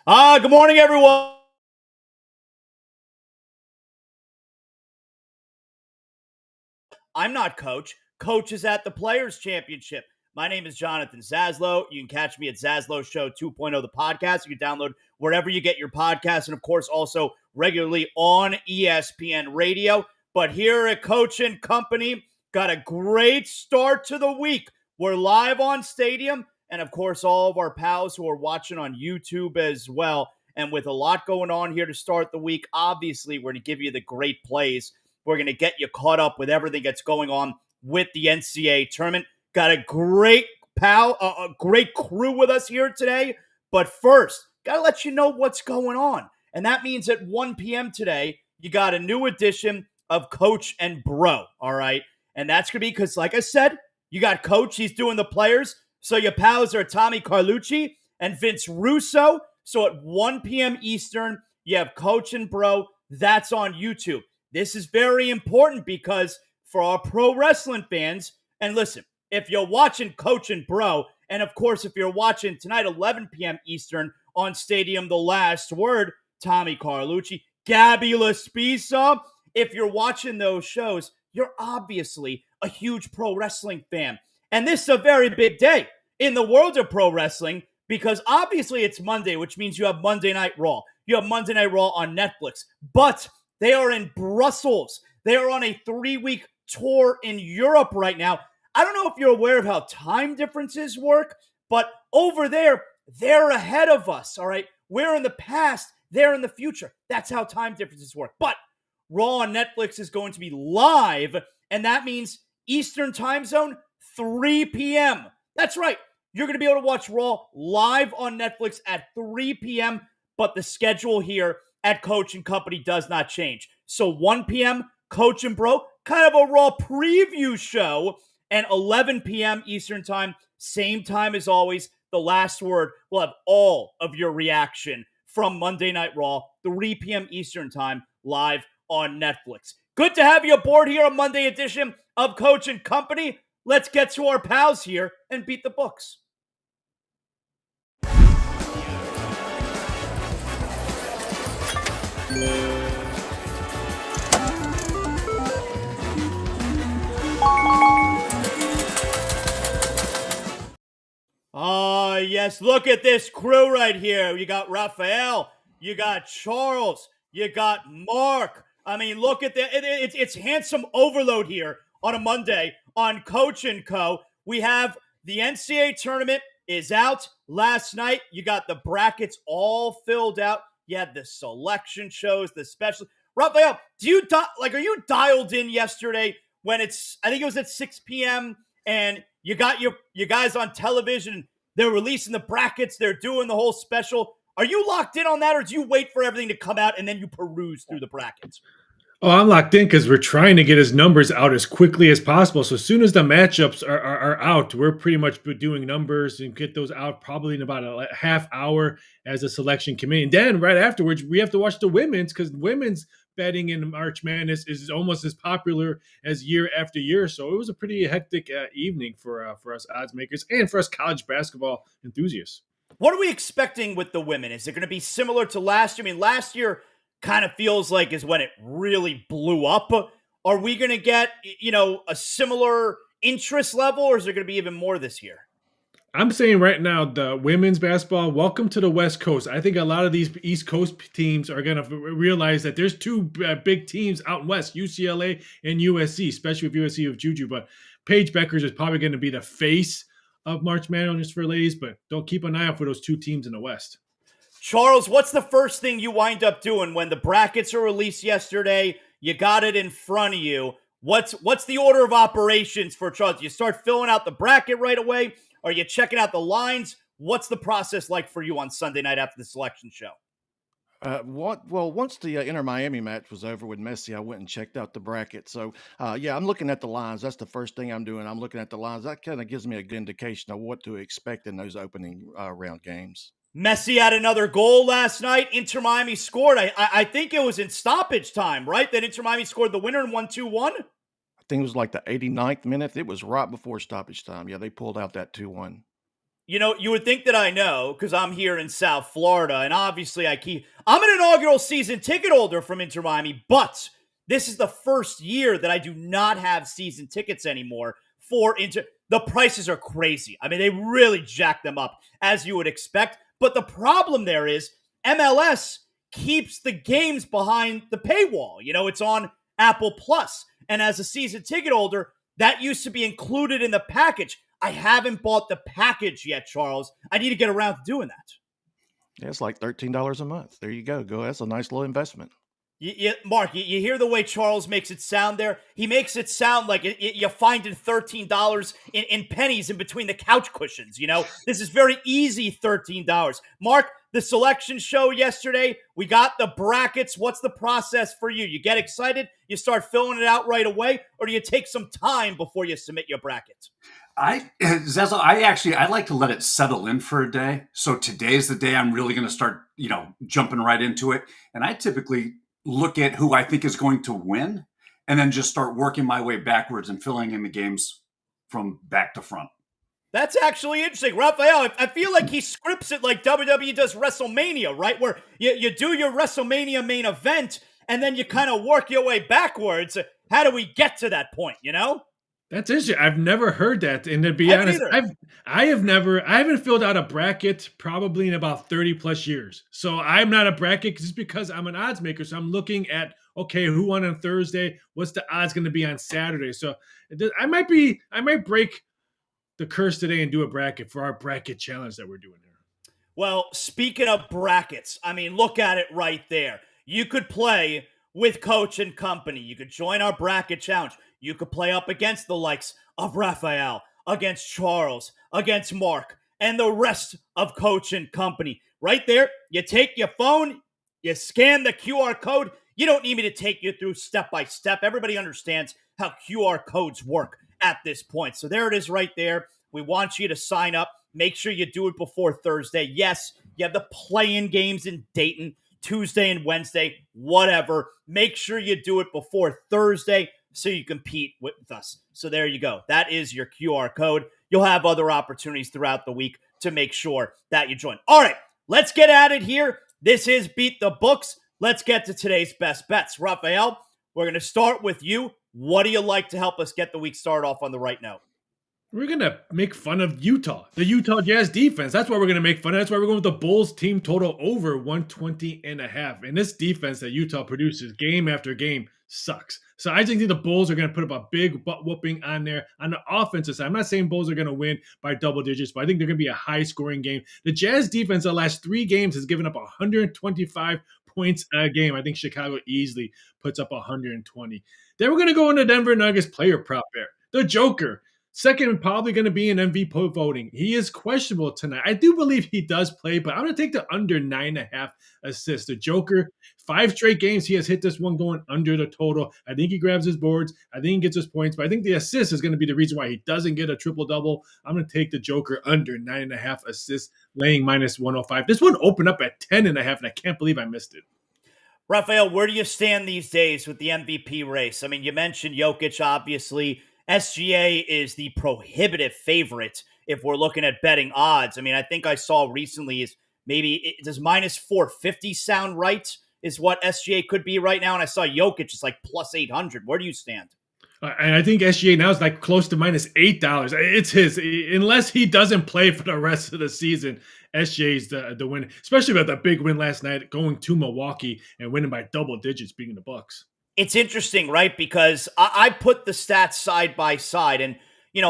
Good morning, everyone. I'm not Coach. Coach is at the Players Championship. My name is Jonathan Zaslow. You can catch me at Zaslow Show 2.0, the podcast. You can download wherever you get your podcasts, and of course, also regularly on ESPN Radio. But here at Coach and Company, got a great start to the week. We're live on Stadium, and of course, all of our pals who are watching on YouTube as well. And with a lot going on here to start the week, obviously, we're going to give you the great plays. We're going to get you caught up with everything that's going on with the NCAA tournament. Got a great a great crew with us here today. But first, got to let you know what's going on. And that means at 1 p.m. today, you got a new edition of Coach and Bro, all right? And that's going to be because, like I said, you got Coach, he's doing the players. So your pals are Tommy Carlucci and Vince Russo. So at 1 p.m. Eastern, you have Coach and Bro. That's on YouTube. This is very important because for our pro wrestling fans, and listen, if you're watching Coach and Bro, and of course, if you're watching tonight, 11 p.m. Eastern on Stadium The Last Word, Tommy Carlucci, Gabby Laspisa, if you're watching those shows, you're obviously a huge pro wrestling fan. And this is a very big day in the world of pro wrestling because obviously it's Monday, which means you have Monday Night Raw. You have Monday Night Raw on Netflix. But they are in Brussels. They are on a 3-week tour in Europe right now. I don't know if you're aware of how time differences work, but over there, they're ahead of us, all right? We're in the past, they're in the future. That's how time differences work. But Raw on Netflix is going to be live, and that means Eastern time zone, 3 p.m. That's right. You're going to be able to watch Raw live on Netflix at 3 p.m., but the schedule here at Coach and Company does not change. So 1 p.m., Coach and Bro, kind of a Raw preview show, and 11 p.m. Eastern time, same time as always, The Last Word. We'll have all of your reaction from Monday Night Raw, 3 p.m. Eastern time, live on Netflix. Good to have you aboard here on Monday edition of Coach and Company. Let's get to our pals here and beat the books. Yes, look at this crew right here. You got Raphael, you got Charles, you got Mark. I mean, look at that. It's handsome overload here on a Monday on Coach and Co. We have the NCAA tournament is out last night. You got the brackets all filled out. You had the selection shows, the special. Raphael, are you dialed in yesterday when I think it was at 6 p.m. and you got you guys on television. They're releasing the brackets. They're doing the whole special. Are you locked in on that, or do you wait for everything to come out and then you peruse through the brackets? Oh, I'm locked in because we're trying to get his numbers out as quickly as possible. So as soon as the matchups are out, we're pretty much doing numbers and get those out probably in about a half hour as a selection committee. And then right afterwards, we have to watch the women's because women's betting in March Madness is almost as popular as year after year. So it was a pretty hectic evening for us odds makers and for us college basketball enthusiasts. What are we expecting with the women? Is it going to be similar to last year? I mean, last year kind of feels like is when it really blew up. Are we going to get, a similar interest level, or is there going to be even more this year? I'm saying right now, the women's basketball, welcome to the West Coast. I think a lot of these East Coast teams are going to realize that there's two big teams out west, UCLA and USC, especially with USC with Juju. But Paige Beckers is probably going to be the face of March Madness for ladies, but don't keep an eye out for those two teams in the West. Charles, what's the first thing you wind up doing when the brackets are released yesterday? You got it in front of you. What's the order of operations for Charles? You start filling out the bracket right away? Are you checking out the lines? What's the process like for you on Sunday night after the selection show? Well, once the Inter Miami match was over with Messi, I went and checked out the bracket. So, yeah, I'm looking at the lines. That's the first thing I'm doing. I'm looking at the lines. That kind of gives me a good indication of what to expect in those opening round games. Messi had another goal last night. Inter Miami scored. I think it was in stoppage time, right? That Inter Miami scored the winner in 1-2-1. I think it was like the 89th minute. It was right before stoppage time. Yeah, they pulled out that 2-1. You would think that I know because I'm here in South Florida, and obviously I'm an inaugural season ticket holder from Inter Miami, but this is the first year that I do not have season tickets anymore for Inter. The prices are crazy. I mean, they really jack them up, as you would expect. But the problem there is MLS keeps the games behind the paywall. It's on Apple Plus. And as a season ticket holder, that used to be included in the package. I haven't bought the package yet, Charles. I need to get around to doing that. Yeah, it's like $13 a month. There you go. That's a nice little investment. Mark, you hear the way Charles makes it sound there? He makes it sound like you're finding $13 in pennies in between the couch cushions. This is very easy $13. Mark, the selection show yesterday, we got the brackets. What's the process for you? You get excited, you start filling it out right away, or do you take some time before you submit your bracket? Zazzle, I like to let it settle in for a day. So today's the day I'm really going to start, jumping right into it. And I typically look at who I think is going to win and then just start working my way backwards and filling in the games from back to front. That's actually interesting. Raphael, I feel like he scripts it like WWE does WrestleMania, right? Where you do your WrestleMania main event and then you kind of work your way backwards. How do we get to that point, That's interesting. I've never heard that. And to be honest, I haven't filled out a bracket probably in about 30 plus years. So I'm not a bracket just because I'm an odds maker. So I'm looking at, okay, who won on Thursday? What's the odds going to be on Saturday? So I might break the curse today and do a bracket for our bracket challenge that we're doing here. Well, speaking of brackets, I mean, look at it right there. You could play with Coach and Company. You could join our bracket challenge. You could play up against the likes of Raphael, against Charles, against Mark, and the rest of Coach and Company. Right there, you take your phone, you scan the QR code. You don't need me to take you through step by step. Everybody understands how QR codes work at this point. So there it is right there. We want you to sign up. Make sure you do it before Thursday. Yes, you have the play-in games in Dayton, Tuesday and Wednesday, whatever. Make sure you do it before Thursday so you compete with us. So there you go. That is your QR code. You'll have other opportunities throughout the week to make sure that you join. All right, let's get at it here. This is Beat the Books. Let's get to today's best bets. Raphael, we're going to start with you. What do you like to help us get the week started off on the right note? We're going to make fun of Utah, the Utah Jazz defense. That's why we're going to make fun of. That's why we're going with the Bulls team total over 120.5. And this defense that Utah produces game after game sucks. So I think the Bulls are going to put up a big butt whooping on there on the offensive side. I'm not saying Bulls are going to win by double digits, but I think they're going to be a high scoring game. The Jazz defense the last 3 games has given up 125 points a game. I think Chicago easily puts up 120. Then we're going to go into Denver Nuggets player prop there. The Joker. Second, probably going to be in MVP voting. He is questionable tonight. I do believe he does play, but I'm going to take the under 9.5 assists. The Joker, 5 straight games, he has hit this one going under the total. I think he grabs his boards. I think he gets his points, but I think the assist is going to be the reason why he doesn't get a triple-double. I'm going to take the Joker under 9.5 assists, laying minus 105. This one opened up at 10.5, and I can't believe I missed it. Raphael, where do you stand these days with the MVP race? I mean, you mentioned Jokic, obviously. SGA is the prohibitive favorite if we're looking at betting odds. I mean, I think I saw recently is maybe does minus 450 sound right? Is what SGA could be right now. And I saw Jokic is like plus 800. Where do you stand? And I think SGA now is like close to minus $8. It's his. Unless he doesn't play for the rest of the season, SGA is the winner, especially with that big win last night, going to Milwaukee and winning by double digits, beating the Bucks. It's interesting, right? Because I put the stats side by side, and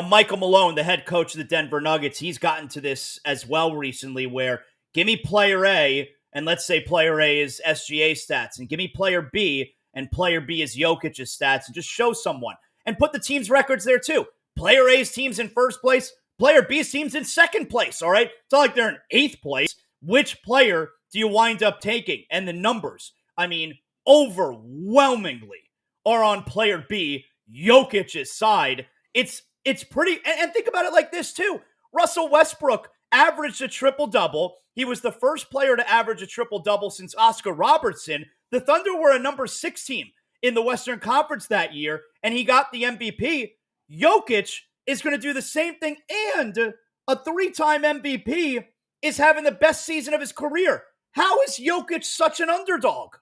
Michael Malone, the head coach of the Denver Nuggets, he's gotten to this as well recently where give me player A, and let's say player A is SGA stats, and give me player B, and player B is Jokic's stats, and just show someone. And put the team's records there too. Player A's team's in first place, player B's team's in second place, all right? It's not like they're in 8th place. Which player do you wind up taking? And the numbers, I mean, overwhelmingly are on player B, Jokic's side. It's pretty, and think about it like this too. Russell Westbrook averaged a triple-double. He was the first player to average a triple-double since Oscar Robertson. The Thunder were a number 6 team in the Western Conference that year, and he got the MVP. Jokic is going to do the same thing and a 3-time MVP, is having the best season of his career. How is Jokic such an underdog?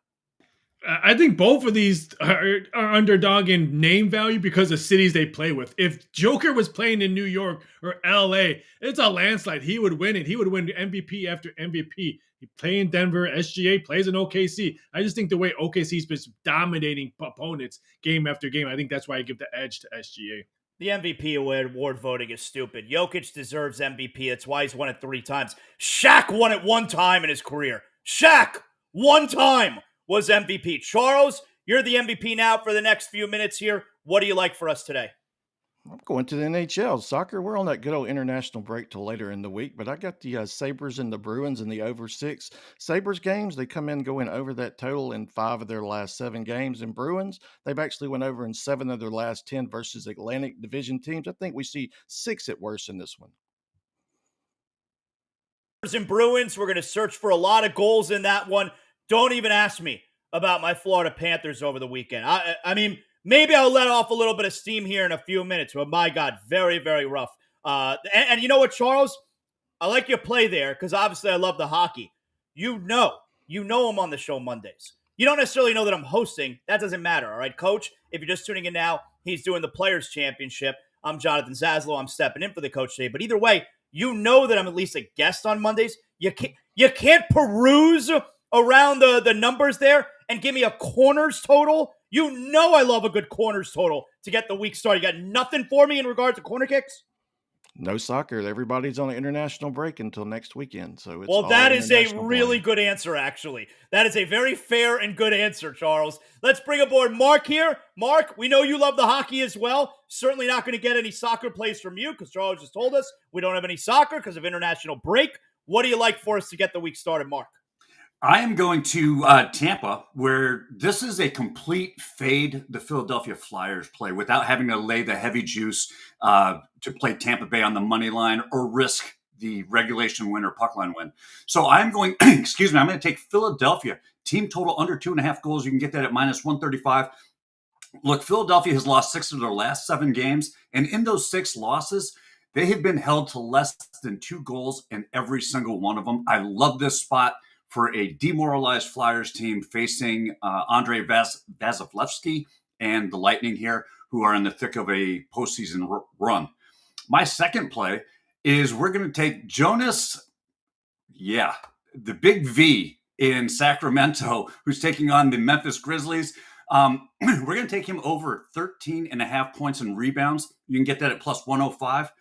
I think both of these are underdog in name value because of cities they play with. If Joker was playing in New York or LA, it's a landslide. He would win it. He would win MVP after MVP. He plays in Denver, SGA plays in OKC. I just think the way OKC's been dominating opponents game after game, I think that's why I give the edge to SGA. The MVP award voting is stupid. Jokic deserves MVP. That's why he's won it 3 times. Shaq won it 1 time in his career. Shaq, 1 time, was MVP. Charles, you're the MVP now for the next few minutes here. What do you like for us today? I'm going to the NHL. Soccer, we're on that good old international break till later in the week, but I got the Sabres and the Bruins in the over 6. Sabres games, they come in going over that total in 5 of their last 7 games. And Bruins, they've actually went over in 7 of their last 10 versus Atlantic Division teams. I think we see 6 at worst in this one. And Bruins, we're going to search for a lot of goals in that one. Don't even ask me about my Florida Panthers over the weekend. I mean, maybe I'll let off a little bit of steam here in a few minutes, but my God, very, very rough. And you know what, Charles? I like your play there because obviously I love the hockey. You know I'm on the show Mondays. You don't necessarily know that I'm hosting. That doesn't matter, all right, Coach? If you're just tuning in now, he's doing the Players' Championship. I'm Jonathan Zaslow. I'm stepping in for the coach today. But either way, you know that I'm at least a guest on Mondays. You can't peruse around the numbers there and give me a corners total. You know I love a good corners total to get the week started. You got nothing for me in regard to corner kicks? No soccer. Everybody's on an international break until next weekend. So it's well, that is a international really play. good answer, actually. That is a very fair and good answer, Charles. Let's bring aboard Mark here. Mark, we know you love the hockey as well. Certainly not going to get any soccer plays from you because Charles just told us we don't have any soccer because of international break. What do you like for us to get the week started, Mark? I am going to Tampa, where this is a complete fade the Philadelphia Flyers play without having to lay the heavy juice to play Tampa Bay on the money line or risk the regulation win or puck line win. So I'm going, I'm going to take Philadelphia. Team total under 2.5 goals. You can get that at minus 135. Look, Philadelphia has lost 6 of their last 7 games, and in those 6 losses, they have been held to less than 2 goals in every single one of them. I love this spot for a demoralized Flyers team facing Andrei Vasilevsky and the Lightning here, who are in the thick of a postseason run. My second play is we're going to take Jonas, the big V in Sacramento, who's taking on the Memphis Grizzlies. We're going to take him over 13.5 points and rebounds. You can get that at plus 105.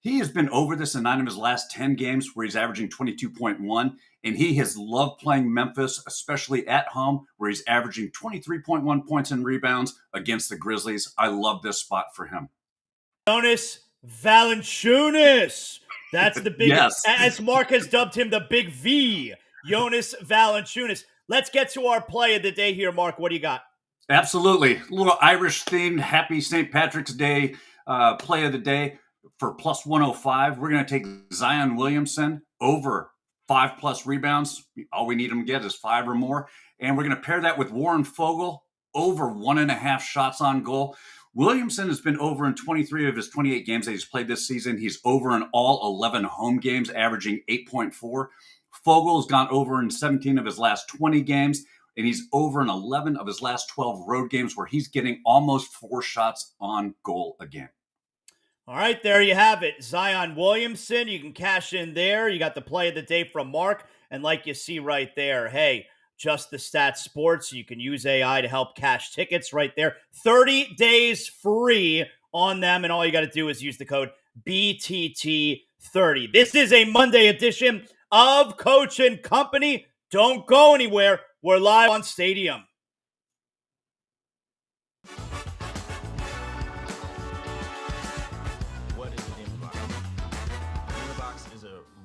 He has been over this in 9 of his last 10 games where he's averaging 22.1, and he has loved playing Memphis, especially at home, where he's averaging 23.1 points and rebounds against the Grizzlies. I love this spot for him. Jonas Valanciunas. That's the big, Yes. as Mark has dubbed him, the big V, Jonas Valanciunas. Let's get to our play of the day here, Mark. What do you got? Absolutely. A little Irish-themed Happy St. Patrick's Day play of the day. For plus 105, we're going to take Zion Williamson over 5+ rebounds. All we need him to get is 5 or more. And we're going to pair that with Warren Fogle over 1.5 shots on goal. Williamson has been over in 23 of his 28 games that he's played this season. He's over in all 11 home games, averaging 8.4. Fogle's gone over in 17 of his last 20 games, and he's over in 11 of his last 12 road games where he's getting almost 4 shots on goal a game. All right, there you have it. Zion Williamson, you can cash in there. You got the play of the day from Mark. And like you see right there, hey, Just the Stats Sports. You can use AI to help cash tickets right there. 30 days free on them. And all you got to do is use the code BTT30. This is a Monday edition of Coach and Company. Don't go anywhere. We're live on Stadium.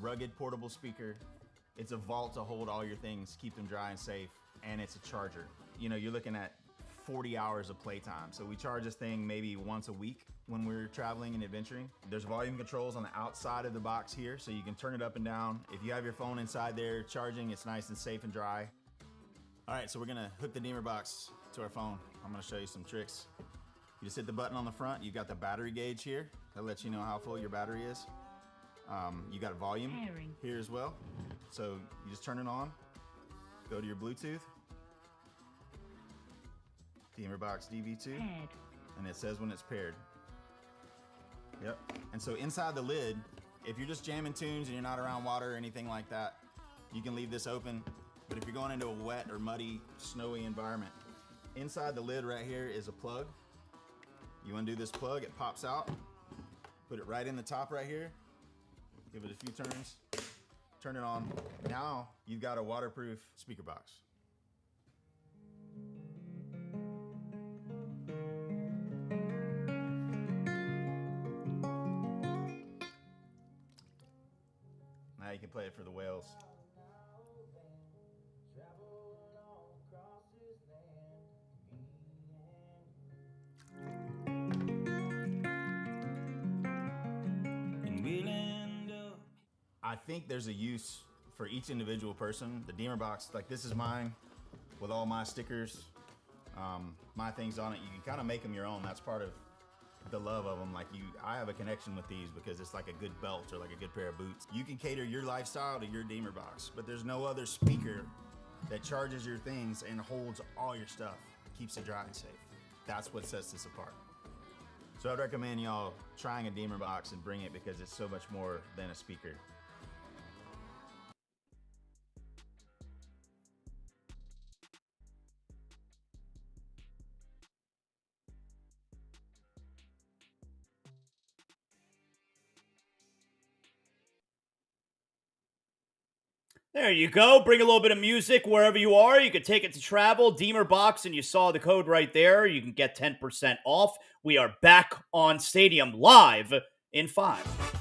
Rugged portable speaker. It's a vault to hold all your things, keep them dry and safe, and it's a charger. You know, you're looking at 40 hours of playtime. So we charge this thing maybe once a week when we're traveling and adventuring. There's volume controls on the outside of the box here, so you can turn it up and down. If you have your phone inside there charging, it's nice and safe and dry. All right, so we're gonna hook the Deemer box to our phone. I'm gonna show you some tricks. You just hit the button on the front. You've got the battery gauge here that lets you know how full your battery is. You got a volume here as well. So you just turn it on, go to your Bluetooth, DeemerBox DV2, and it says when it's paired. Yep. And so inside the lid, if you're just jamming tunes and you're not around water or anything like that, you can leave this open. But if you're going into a wet or muddy, snowy environment, inside the lid right here is a plug. You undo this plug, it pops out. Put it right in the top right here. Give it a few turns. Turn it on. Now you've got a waterproof speaker box. Now you can play it for the whales. I think there's a use for each individual person. The DeemerBox, like this is mine with all my stickers, my things on it. You can kind of make them your own. That's part of the love of them. Like I have a connection with these because it's like a good belt or like a good pair of boots. You can cater your lifestyle to your DeemerBox, but there's no other speaker that charges your things and holds all your stuff, keeps it dry and safe. That's what sets this apart. So I'd recommend y'all trying a DeemerBox and bring it because it's so much more than a speaker. There you go. Bring a little bit of music wherever you are. You could take it to travel. DeemerBox, and you saw the code right there. You can get 10% off. We are back on Stadium live in 5.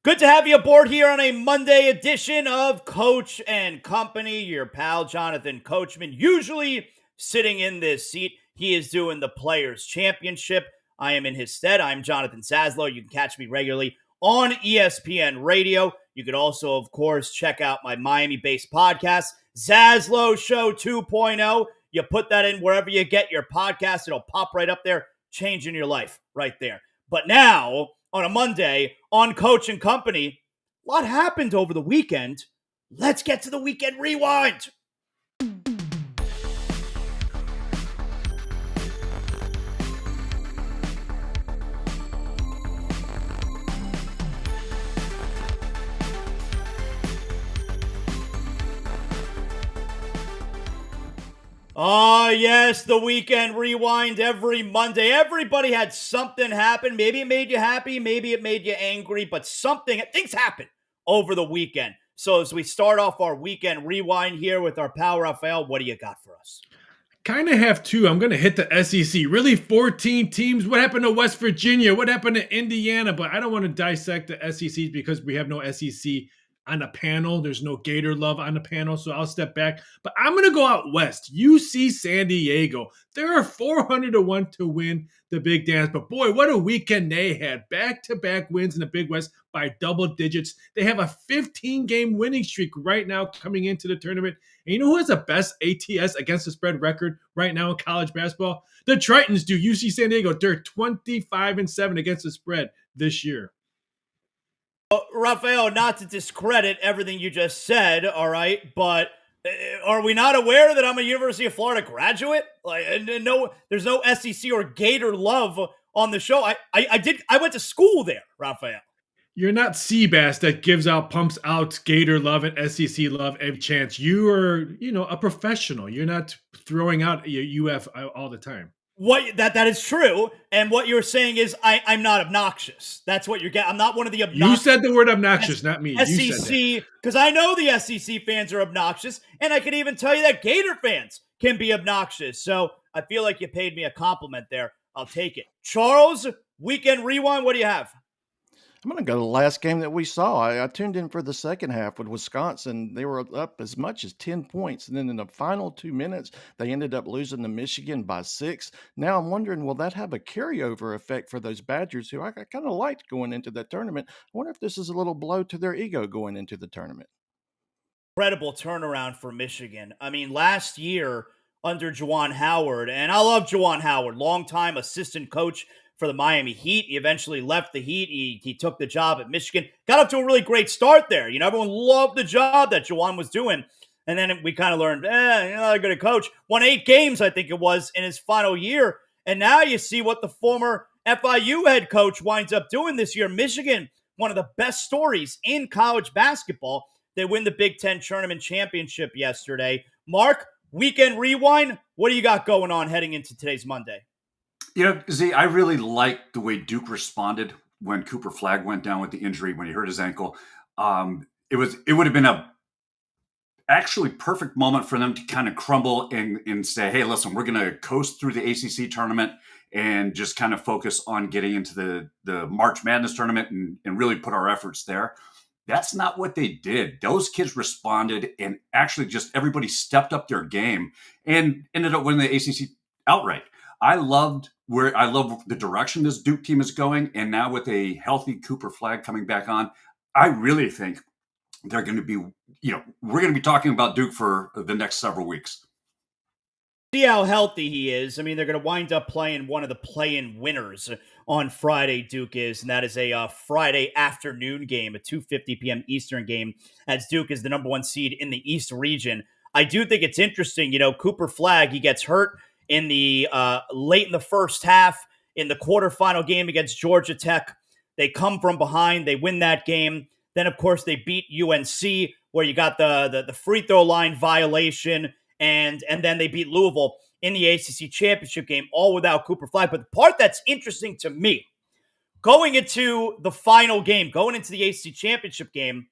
Good to have you aboard here on a Monday edition of Coach and Company. Your pal, Jonathan Coachman, usually sitting in this seat. He is doing the Players' Championship. I am in his stead. I'm Jonathan Zaslow. You can catch me regularly on ESPN Radio. You could also, of course, check out my Miami-based podcast, Zaslow Show 2.0. You put that in wherever you get your podcast. It'll pop right up there, changing your life right there. But now, on a Monday, on Coach and Company, a lot happened over the weekend. Let's get to the Weekend Rewind. Oh, yes, the Weekend Rewind every Monday. Everybody had something happen. Maybe it made you happy. Maybe it made you angry. But things happen over the weekend. So as we start off our Weekend Rewind here with our pal Rafael, what do you got for us? Kind of have two. I'm going to hit the SEC. Really, 14 teams. What happened to West Virginia? What happened to Indiana? But I don't want to dissect the SEC because we have no SEC on the panel. There's no Gator love on the panel, so I'll step back. But I'm going to go out west. UC San Diego. They're 400-1 to win the Big Dance. But boy, what a weekend they had. Back-to-back wins in the Big West by double digits. They have a 15-game winning streak right now coming into the tournament. And you know who has the best ATS against the spread record right now in college basketball? The Tritons do. UC San Diego. They're 25-7 against the spread this year. Rafael, not to discredit everything you just said, all right, but are we not aware that I'm a University of Florida graduate? There's no SEC or Gator love on the show. I went to school there, Rafael. You're not Seabass that pumps out Gator love and SEC love every chance. You are, a professional. You're not throwing out your UF all the time. That is true, and what you're saying is I'm not obnoxious. That's what you're getting. I'm not one of the obnoxious. You said the word obnoxious, not me. SEC, because I know the SEC fans are obnoxious, and I can even tell you that Gator fans can be obnoxious. So I feel like you paid me a compliment there. I'll take it. Charles, Weekend Rewind, what do you have? I'm going to go to the last game that we saw. I tuned in for the second half with Wisconsin. They were up as much as 10 points. And then in the final 2 minutes, they ended up losing to Michigan by 6. Now I'm wondering, will that have a carryover effect for those Badgers who I kind of liked going into the tournament? I wonder if this is a little blow to their ego going into the tournament. Incredible turnaround for Michigan. I mean, last year under Juwan Howard. And I love Juwan Howard, longtime assistant coach for the Miami Heat. He eventually left the Heat. He took the job at Michigan. Got up to a really great start there. Everyone loved the job that Juwan was doing. And then we kind of learned, you're not a good coach. Won 8 games, I think it was, in his final year. And now you see what the former FIU head coach winds up doing this year. Michigan, one of the best stories in college basketball. They win the Big Ten Tournament Championship yesterday. Mark, weekend rewind, what do you got going on heading into today's Monday? Z, I really liked the way Duke responded when Cooper Flagg went down with the injury when he hurt his ankle. It would have been a actually perfect moment for them to kind of crumble and say, hey, listen, we're going to coast through the ACC tournament and just kind of focus on getting into the March Madness tournament and really put our efforts there. That's not what they did. Those kids responded, and actually just everybody stepped up their game and ended up winning the ACC outright. I love the direction this Duke team is going. And now with a healthy Cooper Flagg coming back on, I really think they're going to be, we're going to be talking about Duke for the next several weeks. See how healthy he is. I mean, they're going to wind up playing one of the play-in winners on Friday, Duke is, and that is a Friday afternoon game, a 2:50 p.m. Eastern game, as Duke is the number 1 seed in the East region. I do think it's interesting, Cooper Flagg, he gets hurt in the late in the first half in the quarterfinal game against Georgia Tech. They come from behind, they win that game. Then, of course, they beat UNC, where you got the free throw line violation, and then they beat Louisville in the ACC championship game, all without Cooper Flagg. But the part that's interesting to me, going into the final game, going into the ACC championship game,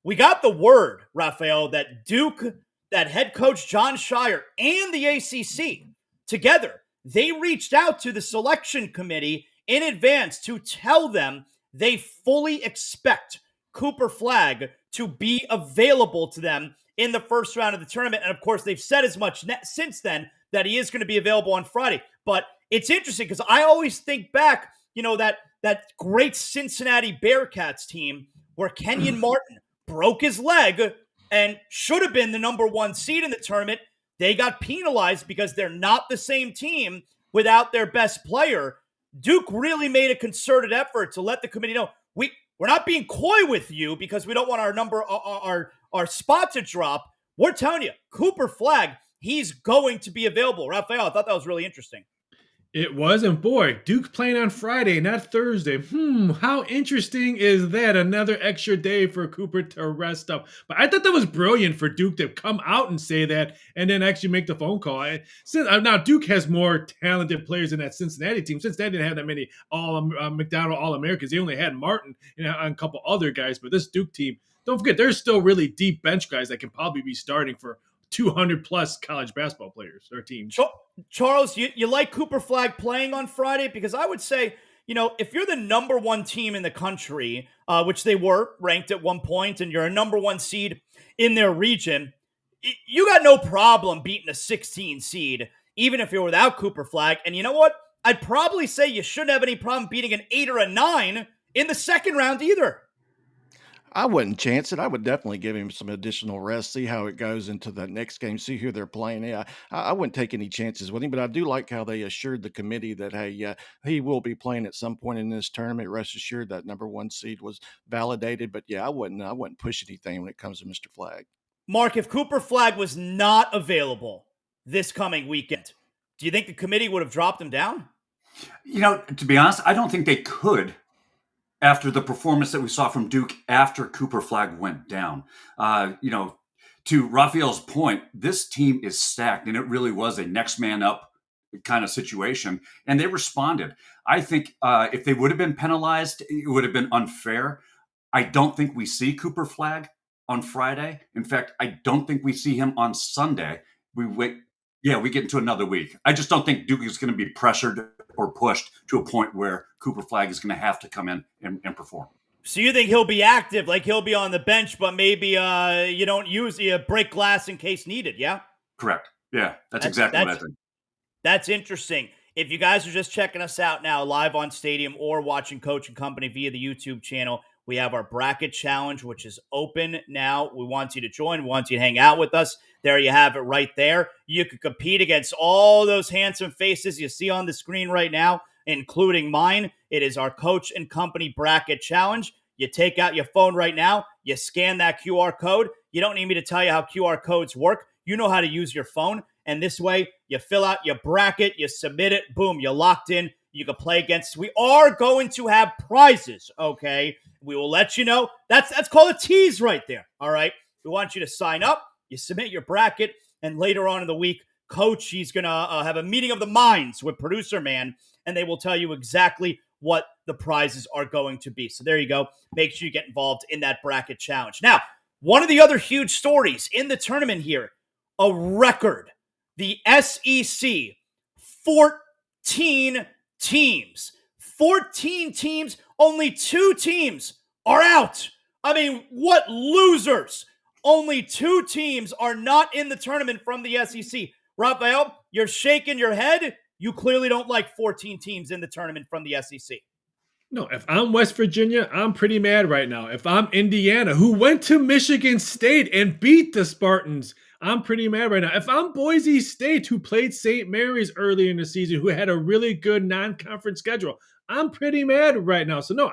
we got the word, Raphael, that Duke, that head coach Jon Scheyer, and the ACC together, they reached out to the selection committee in advance to tell them they fully expect Cooper Flagg to be available to them in the first round of the tournament. And of course, they've said as much since then that he is going to be available on Friday. But it's interesting because I always think back, that great Cincinnati Bearcats team where Kenyon Martin broke his leg and should have been the number 1 seed in the tournament. They got penalized because they're not the same team without their best player. Duke really made a concerted effort to let the committee know, we're not being coy with you because we don't want our spot to drop. We're telling you, Cooper Flagg, he's going to be available. Raphael, I thought that was really interesting. It was, and boy, Duke playing on Friday, not Thursday. How interesting is that? Another extra day for Cooper to rest up. But I thought that was brilliant for Duke to come out and say that and then actually make the phone call. Now, Duke has more talented players in that Cincinnati team. Cincinnati didn't have that many McDonald All-Americans. They only had Martin and a couple other guys. But this Duke team, don't forget, there's still really deep bench guys that can probably be starting for 200-plus college basketball players or teams. Charles, you like Cooper Flagg playing on Friday? Because I would say, if you're the number 1 team in the country, which they were ranked at one point, and you're a number 1 seed in their region, you got no problem beating a 16 seed, even if you're without Cooper Flagg. And you know what? I'd probably say you shouldn't have any problem beating an 8 or a 9 in the second round either. I wouldn't chance it. I would definitely give him some additional rest, see how it goes into the next game, see who they're playing. Yeah, I wouldn't take any chances with him, but I do like how they assured the committee that, hey, he will be playing at some point in this tournament. Rest assured that number 1 seed was validated. But yeah, I wouldn't push anything when it comes to Mr. Flagg. Mark, if Cooper Flagg was not available this coming weekend, do you think the committee would have dropped him down? To be honest, I don't think they could. After the performance that we saw from Duke after Cooper Flagg went down. To Raphael's point, this team is stacked, and it really was a next man up kind of situation, and they responded. I think if they would have been penalized, it would have been unfair. I don't think we see Cooper Flagg on Friday. In fact, I don't think we see him on Sunday. We get into another week. I just don't think Duke is going to be pressured or pushed to a point where Cooper Flagg is going to have to come in and perform. So you think he'll be active, like he'll be on the bench, but maybe you don't use break glass in case needed, yeah? Correct. Yeah, that's exactly what I think. That's interesting. If you guys are just checking us out now live on Stadium or watching Coach and Company via the YouTube channel, We have our bracket challenge, which is open now. We want you to join. We want you to hang out with us. There you have it right there. You can compete against all those handsome faces you see on the screen right now, including mine. It is our Coach and Company bracket challenge. You take out your phone right now. You scan that QR code. You don't need me to tell you how QR codes work. You know how to use your phone. And this way, you fill out your bracket, you submit it, boom, you're locked in. You can play against. We are going to have prizes, okay? We will let you know. That's called a tease right there, all right? We want you to sign up. You submit your bracket, and later on in the week, Coach, he's going to have a meeting of the minds with Producer Man, and they will tell you exactly what the prizes are going to be. So there you go. Make sure you get involved in that bracket challenge. Now, one of the other huge stories in the tournament here, a record. The SEC, 14 teams. 14 teams, only 2 teams are out. I mean, what losers. Only 2 teams are not in the tournament from the SEC. Raphael, you're shaking your head. You clearly don't like 14 teams in the tournament from the SEC. No, if I'm West Virginia, I'm pretty mad right now. If I'm Indiana, who went to Michigan State and beat the Spartans, I'm pretty mad right now. If I'm Boise State, who played St. Mary's early in the season, who had a really good non-conference schedule, I'm pretty mad right now. So no,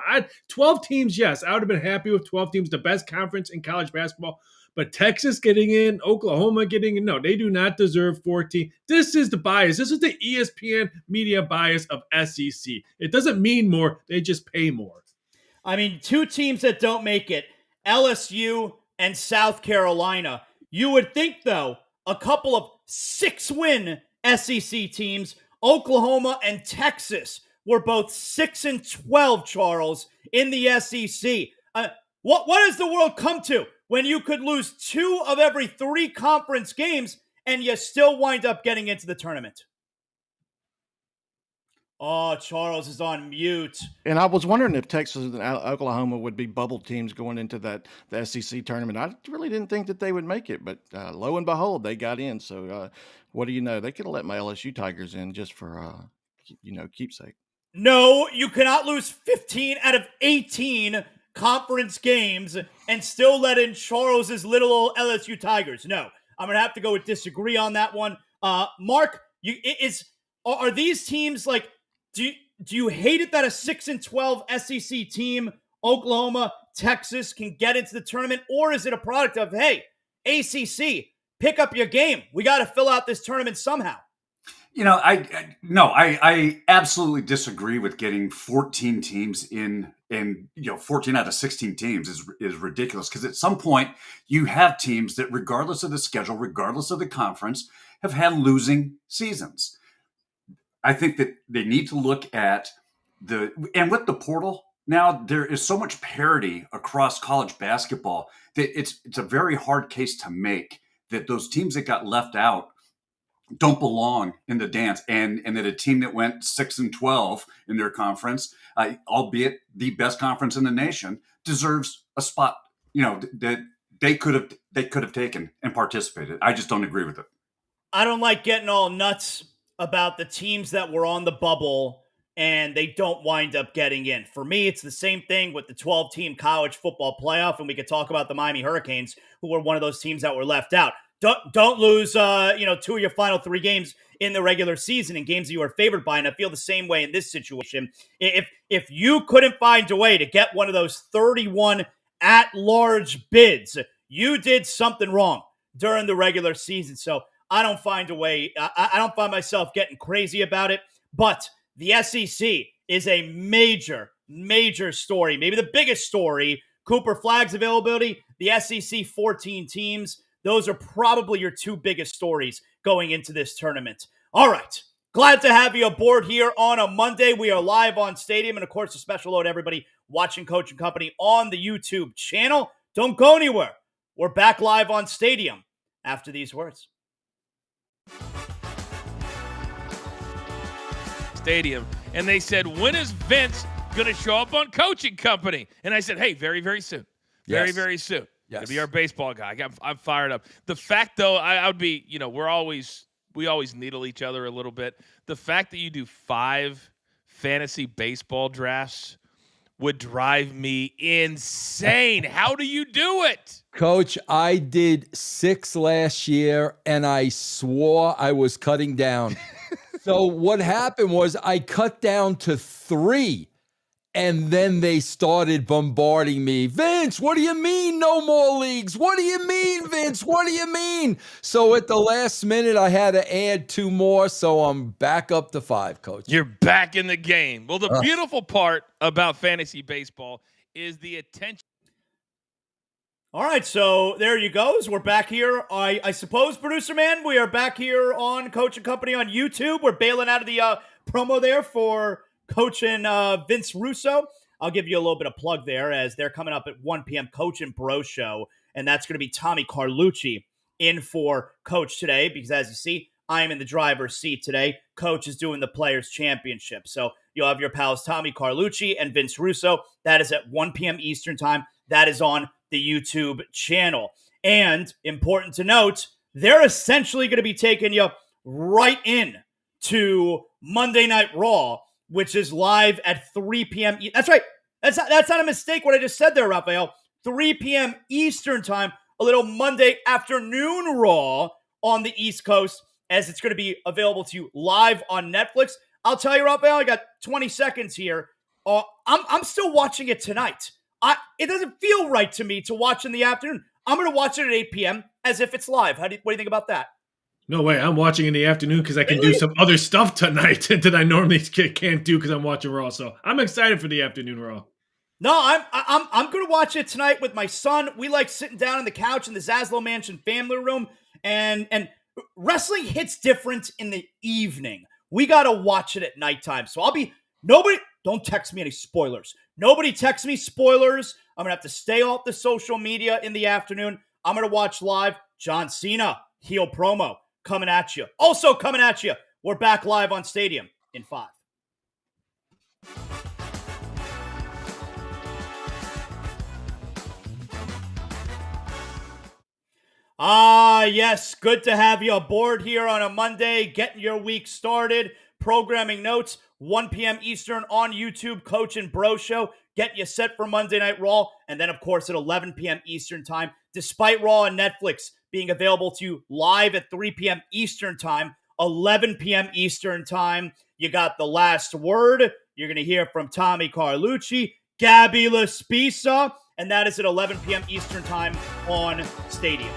12 teams, yes, I would have been happy with 12 teams, the best conference in college basketball. But Texas getting in, Oklahoma getting in, no, they do not deserve 14. This is the bias. This is the ESPN media bias of SEC. It doesn't mean more. They just pay more. I mean, 2 teams that don't make it, LSU and South Carolina. You would think, though, a couple of 6-win SEC teams, Oklahoma and Texas, were both 6-12, Charles, in the SEC. What has the world come to when you could lose 2 of every 3 conference games and you still wind up getting into the tournament? Oh, Charles is on mute. And I was wondering if Texas and Oklahoma would be bubble teams going into the SEC tournament. I really didn't think that they would make it, but lo and behold, they got in. So what do you know? They could have let my LSU Tigers in just for, keepsake. No, you cannot lose 15 out of 18 conference games and still let in Charles's little old LSU Tigers. No, I'm going to have to go with disagree on that one. Mark, are these teams like, do you hate it that a 6-12 SEC team, Oklahoma, Texas, can get into the tournament? Or is it a product of, hey, ACC, pick up your game. We got to fill out this tournament somehow. I absolutely disagree with getting 14 teams in, and 14 out of 16 teams is ridiculous, because at some point you have teams that, regardless of the schedule, regardless of the conference, have had losing seasons. I think that they need to look at and with the portal now, there is so much parity across college basketball that it's a very hard case to make that those teams that got left out don't belong in the dance, and that a team that went 6-12 in their conference, albeit the best conference in the nation, deserves a spot, that they could have taken and participated. I just don't agree with it. I don't like getting all nuts about the teams that were on the bubble and they don't wind up getting in. For me, it's the same thing with the 12-team college football playoff, and we could talk about the Miami Hurricanes, who were one of those teams that were left out. Don't lose, 2 of your final 3 games in the regular season in games that you were favored by, and I feel the same way in this situation. If you couldn't find a way to get one of those 31 at-large bids, you did something wrong during the regular season. So I don't find a way. I don't find myself getting crazy about it. But the SEC is a major, major story, maybe the biggest story. Cooper Flagg's availability, the SEC 14 teams. Those are probably your 2 biggest stories going into this tournament. All right. Glad to have you aboard here on a Monday. We are live on Stadium. And, of course, a special hello to everybody watching Coach and Company on the YouTube channel. Don't go anywhere. We're back live on Stadium after these words. Stadium, and they said, when is Vince going to show up on Coaching Company? And I said, hey, very, very soon. Very, very soon. Yes. To be our baseball guy. I'm fired up. The fact, though, I would be, we always needle each other a little bit. The fact that you do 5 fantasy baseball drafts would drive me insane. How do you do it? Coach, I did 6 last year, and I swore I was cutting down. So what happened was I cut down to 3. And then they started bombarding me. Vince, what do you mean no more leagues? What do you mean, Vince? What do you mean? So at the last minute, I had to add 2 more. So I'm back up to 5, Coach. You're back in the game. Well, the beautiful part about fantasy baseball is the attention. All right, so there you go. We're back here. I suppose, producer man, we are back here on Coach and Company on YouTube. We're bailing out of the promo there for Coach and Vince Russo. I'll give you a little bit of plug there as they're coming up at 1 p.m. Coach and Bro Show, and that's going to be Tommy Carlucci in for Coach today because, as you see, I am in the driver's seat today. Coach is doing the Players' Championship. So you'll have your pals Tommy Carlucci and Vince Russo. That is at 1 p.m. Eastern Time. That is on the YouTube channel. And important to note, they're essentially going to be taking you right in to Monday Night Raw, which is live at 3 p.m. That's right. That's not a mistake what I just said there, Raphael. 3 p.m. Eastern Time, a little Monday afternoon Raw on the East Coast, as it's going to be available to you live on Netflix. I'll tell you, Raphael, I got 20 seconds here. I'm still watching it tonight. It doesn't feel right to me to watch in the afternoon. I'm going to watch it at 8 p.m. as if it's live. What do you think about that? No way. I'm watching in the afternoon because I can do some other stuff tonight that I normally can't do because I'm watching Raw. So I'm excited for the afternoon Raw. No, I'm going to watch it tonight with my son. We like sitting down on the couch in the Zaslow Mansion family room, and wrestling hits different in the evening. We got to watch it at nighttime. So don't text me any spoilers. Nobody text me spoilers. I'm going to have to stay off the social media in the afternoon. I'm going to watch live John Cena, heel promo, coming at you. Also coming at you, we're back live on Stadium in 5. Yes, good to have you aboard here on a Monday, getting your week started. Programming notes, 1 p.m. Eastern on YouTube, Coach and Bro Show, getting you set for Monday Night Raw. And then, of course, at 11 p.m. Eastern Time, despite Raw on Netflix being available to you live at 3 p.m. Eastern Time, 11 p.m. Eastern Time, you got The Last Word. You're going to hear from Tommy Carlucci, Gabby Laspisa, and that is at 11 p.m. Eastern Time on Stadium.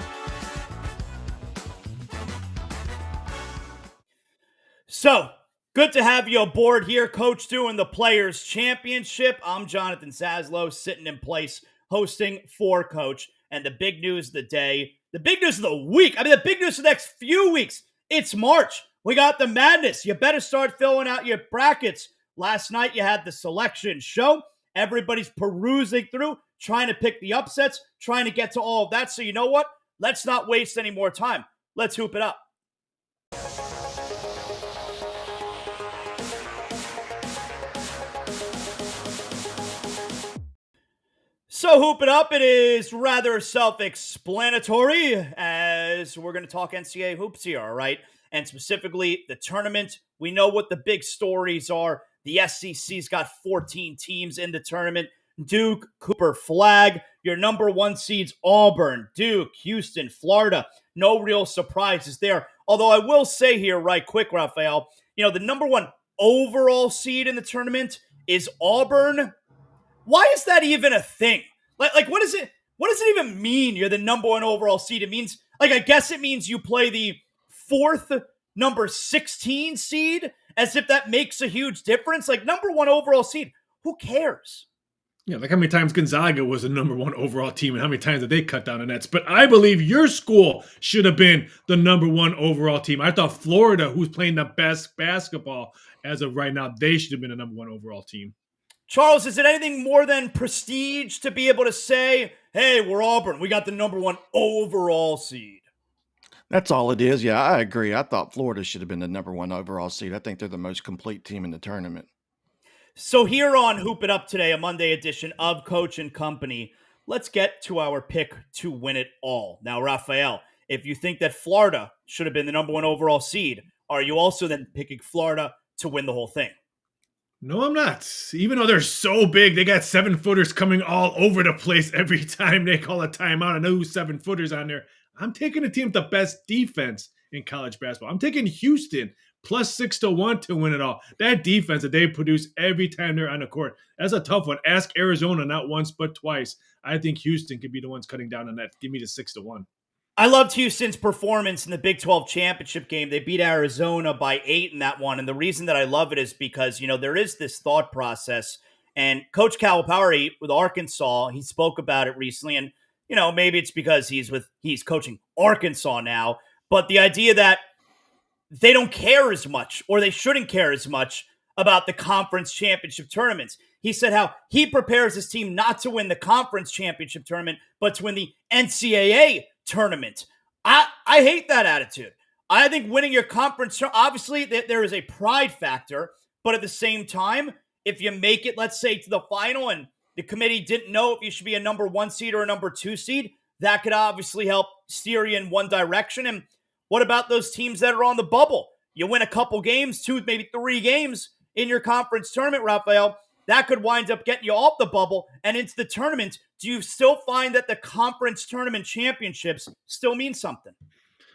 So, good to have you aboard here, Coach, doing the Players' Championship. I'm Jonathan Zaslow, sitting in place, hosting for Coach. And the big news of the day, the big news of the week, the big news of the next few weeks, it's March. We got the madness. You better start filling out your brackets. Last night, you had the selection show. Everybody's perusing through, trying to pick the upsets, trying to get to all of that. So you know what? Let's not waste any more time. Let's hoop it up. So hoop it up. It is rather self-explanatory as we're going to talk NCAA hoops here, all right? And specifically the tournament. We know what the big stories are. The SEC's got 14 teams in the tournament. Duke, Cooper, Flag. Your number 1 seeds, Auburn, Duke, Houston, Florida. No real surprises there. Although I will say here right quick, Raphael, the number 1 overall seed in the tournament is Auburn. Why is that even a thing? Like what does it even mean you're the number 1 overall seed? It means, I guess it means you play the 4th number 16 seed, as if that makes a huge difference. Number 1 overall seed, who cares? Yeah, how many times Gonzaga was the number 1 overall team and how many times did they cut down the nets? But I believe your school should have been the number 1 overall team. I thought Florida, who's playing the best basketball as of right now, they should have been the number 1 overall team. Charles, is it anything more than prestige to be able to say, hey, we're Auburn, we got the number 1 overall seed? That's all it is. Yeah, I agree. I thought Florida should have been the number 1 overall seed. I think they're the most complete team in the tournament. So here on Hoop It Up today, a Monday edition of Coach and Company, let's get to our pick to win it all. Now, Raphael, if you think that Florida should have been the number 1 overall seed, are you also then picking Florida to win the whole thing? No, I'm not. Even though they're so big, they got 7-footers coming all over the place every time they call a timeout. I know who's 7-footers on there. I'm taking a team with the best defense in college basketball. I'm taking Houston plus 6-1 to win it all. That defense that they produce every time they're on the court, that's a tough one. Ask Arizona not once but twice. I think Houston could be the ones cutting down on that. Give me the 6-1. I loved Houston's performance in the Big 12 championship game. They beat Arizona by 8 in that one. And the reason that I love it is because, there is this thought process. And Coach Calipari with Arkansas, he spoke about it recently. And, maybe it's because he's coaching Arkansas now. But the idea that they don't care as much, or they shouldn't care as much about the conference championship tournaments. He said how he prepares his team not to win the conference championship tournament, but to win the NCAA tournament. I hate that attitude. I think winning your conference, obviously there is a pride factor, but at the same time, if you make it, let's say, to the final and the committee didn't know if you should be a number 1 seed or a number 2 seed, that could obviously help steer you in one direction. And what about those teams that are on the bubble? You win a couple games, 2, maybe 3 games in your conference tournament, Raphael. That could wind up getting you off the bubble and into the tournament. Do you still find that the conference tournament championships still mean something?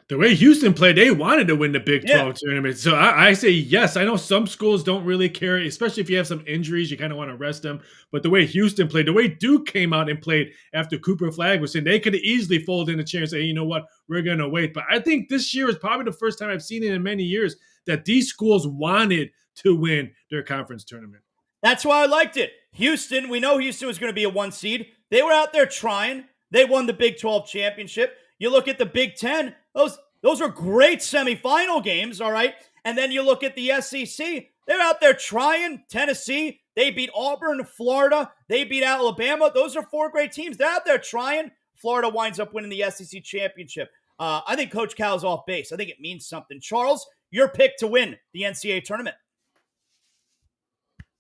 The way Houston played, they wanted to win the Big 12 tournament. So I say yes. I know some schools don't really care, especially if you have some injuries, you kind of want to rest them. But the way Houston played, the way Duke came out and played after Cooper Flagg was saying, they could easily fold in the chair and say, hey, you know what, we're going to wait. But I think this year is probably the first time I've seen it in many years that these schools wanted to win their conference tournament. That's why I liked it. Houston, we know Houston was going to be a 1 seed. They were out there trying. They won the Big 12 championship. You look at the Big 10, those are great semifinal games, all right? And then you look at the SEC. They're out there trying. Tennessee, they beat Auburn. Florida, they beat Alabama. Those are 4 great teams. They're out there trying. Florida winds up winning the SEC championship. I think Coach Cal's off base. I think it means something. Charles, your pick to win the NCAA tournament.